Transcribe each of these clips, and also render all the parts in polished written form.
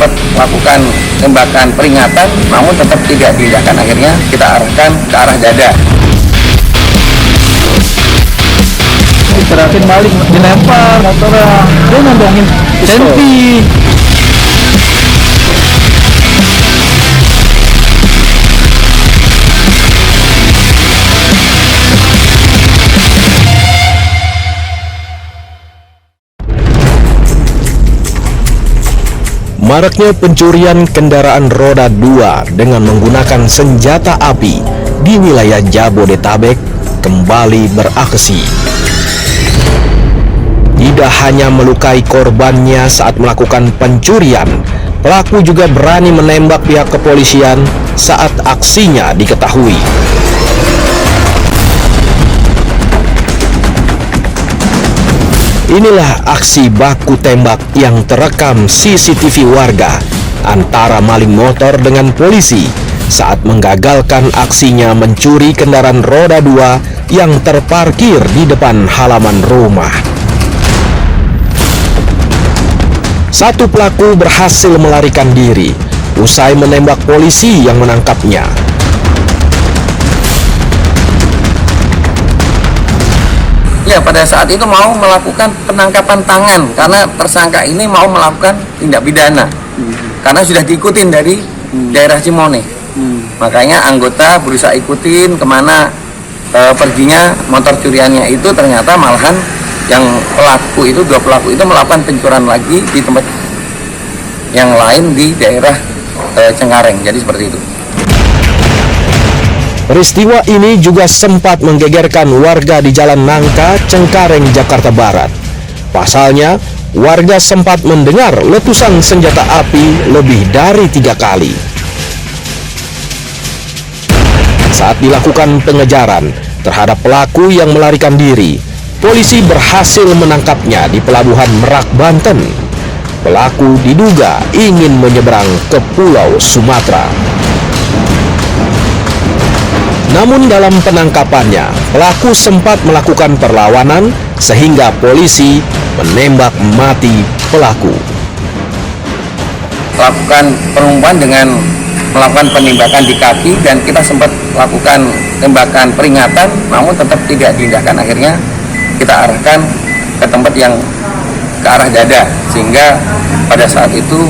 sempat melakukan tembakan peringatan, namun tetap tidak diindahkan. Akhirnya kita arahkan ke arah dada. Diterakin balik, dilempar motornya, dia nondongin senti. Maraknya pencurian kendaraan roda 2 dengan menggunakan senjata api di wilayah Jabodetabek kembali beraksi. Tidak hanya melukai korbannya saat melakukan pencurian, pelaku juga berani menembak pihak kepolisian saat aksinya diketahui. Inilah aksi baku tembak yang terekam CCTV warga antara maling motor dengan polisi saat menggagalkan aksinya mencuri kendaraan roda 2 yang terparkir di depan halaman rumah. Satu pelaku berhasil melarikan diri usai menembak polisi yang menangkapnya. Ya, pada saat itu mau melakukan penangkapan tangan karena tersangka ini mau melakukan tindak pidana karena sudah diikutin dari daerah Cimone. Makanya anggota berusaha ikutin kemana perginya motor curiannya itu, ternyata malahan yang pelaku itu, dua pelaku itu melakukan pencurian lagi di tempat yang lain di daerah Cengkareng. Jadi seperti itu. Peristiwa ini juga sempat menggegerkan warga di Jalan Nangka, Cengkareng, Jakarta Barat. Pasalnya, warga sempat mendengar letusan senjata api lebih dari 3 kali. Saat dilakukan pengejaran terhadap pelaku yang melarikan diri, polisi berhasil menangkapnya di Pelabuhan Merak, Banten. Pelaku diduga ingin menyeberang ke Pulau Sumatera. Namun dalam penangkapannya, pelaku sempat melakukan perlawanan sehingga polisi menembak mati pelaku. Lakukan penumpuan dengan melakukan penembakan di kaki dan kita sempat lakukan tembakan peringatan, namun tetap tidak diindahkan. Akhirnya kita arahkan ke tempat yang ke arah dada, sehingga pada saat itu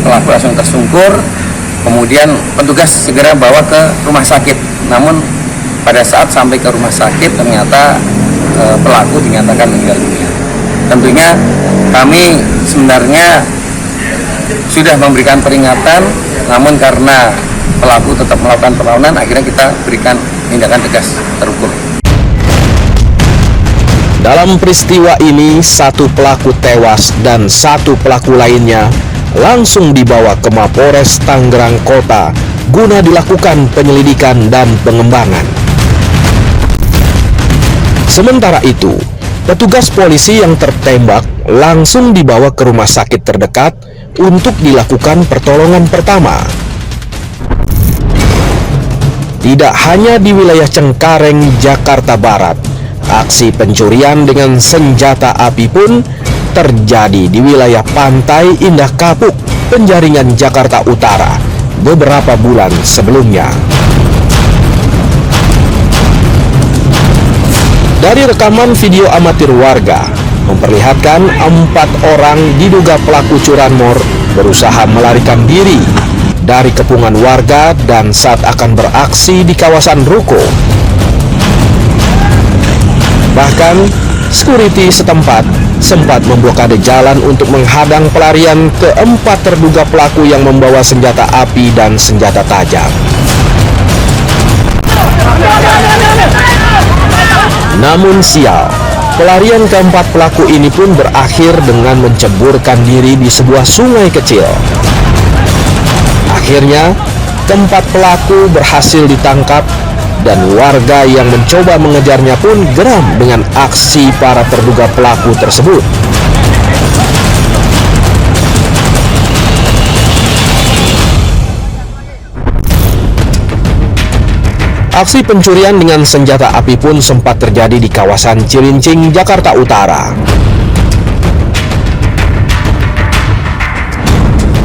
pelaku langsung tersungkur. Kemudian petugas segera bawa ke rumah sakit. Namun pada saat sampai ke rumah sakit ternyata pelaku dinyatakan meninggal dunia. Tentunya kami sebenarnya sudah memberikan peringatan, namun karena pelaku tetap melakukan perlawanan, akhirnya kita berikan tindakan tegas terukur. Dalam peristiwa ini, satu pelaku tewas dan satu pelaku lainnya langsung dibawa ke Mapores Tangerang Kota guna dilakukan penyelidikan dan pengembangan. Sementara itu, petugas polisi yang tertembak langsung dibawa ke rumah sakit terdekat untuk dilakukan pertolongan pertama. Tidak hanya di wilayah Cengkareng, Jakarta Barat, aksi pencurian dengan senjata api pun terjadi di wilayah Pantai Indah Kapuk, Penjaringan, Jakarta Utara beberapa bulan sebelumnya. Dari rekaman video amatir warga memperlihatkan 4 orang diduga pelaku curanmor berusaha melarikan diri dari kepungan warga dan saat akan beraksi di kawasan ruko. Bahkan security setempat sempat memblokade jalan untuk menghadang pelarian ke-4 terduga pelaku yang membawa senjata api dan senjata tajam. Namun sial, pelarian ke-4 pelaku ini pun berakhir dengan menceburkan diri di sebuah sungai kecil. Akhirnya, ke-4 pelaku berhasil ditangkap dan warga yang mencoba mengejarnya pun geram dengan aksi para terduga pelaku tersebut. Aksi pencurian dengan senjata api pun sempat terjadi di kawasan Cilincing, Jakarta Utara.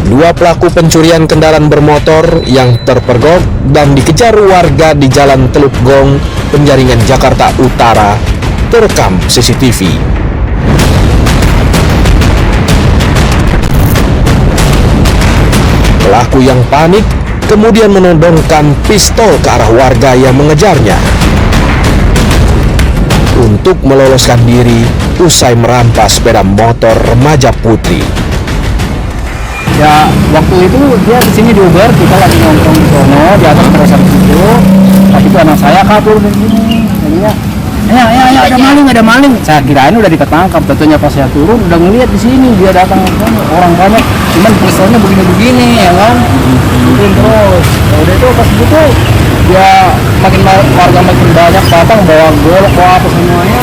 Dua pelaku pencurian kendaraan bermotor yang terpergok dan dikejar warga di Jalan Teluk Gong, Penjaringan, Jakarta Utara, terekam CCTV. Pelaku yang panik kemudian menodongkan pistol ke arah warga yang mengejarnya untuk meloloskan diri usai merampas sepeda motor remaja putri. Ya waktu itu dia kesini di Uber, kita lagi nongkrong di sono di atas terasar situ. Tapi itu anak saya kabur dari sini. Jadinya ya ada maling. Saya kirain udah ketangkap. Tentunya pas saya turun udah ngeliat di sini dia datang orang banyak. Cuman pistolnya begini-begini ya kan. Terus ya udah itu pas gitu dia warga makin banyak datang bawa golok bawa apa semuanya.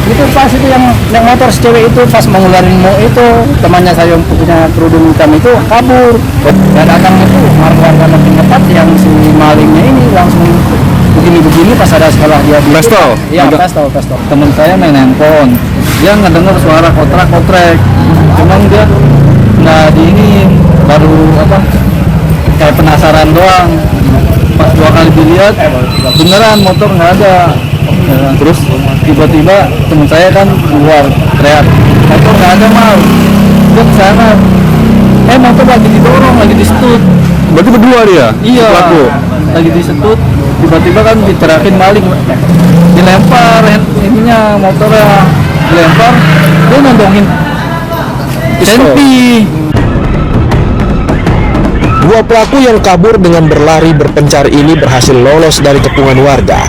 Itu pas itu yang motor si cewek itu pas mau ngeluarin itu temannya saya yang punya kerudung hitam itu kabur dan datang itu warga makin tepat yang si malingnya ini langsung begini pas ada setelah dia Pistol? Iya pistol. Temen saya main handphone, dia ngedenger suara kotrek cuman dia nggak diinin, baru kayak penasaran doang. Pas 2 kali dilihat beneran motor nggak ada. Terus tiba-tiba teman saya kan keluar teriak, motor nggak ada mal. Dia kesana, motor lagi didorong, lagi disetut. Berarti berdua dia? Iya, pelaku? lagi disetut. Tiba-tiba kan diterakin maling, dilempar ininya motornya, dilempar, dia nondongin senpi. Dua pelaku yang kabur dengan berlari berpencar ini berhasil lolos dari kepungan warga.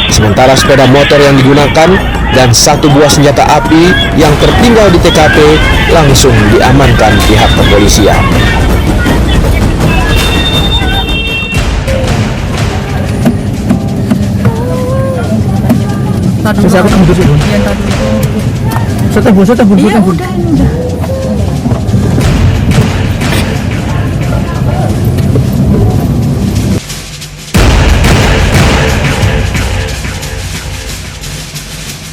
Sementara sepeda motor yang digunakan dan 1 buah senjata api yang tertinggal di TKP langsung diamankan pihak kepolisian. Saya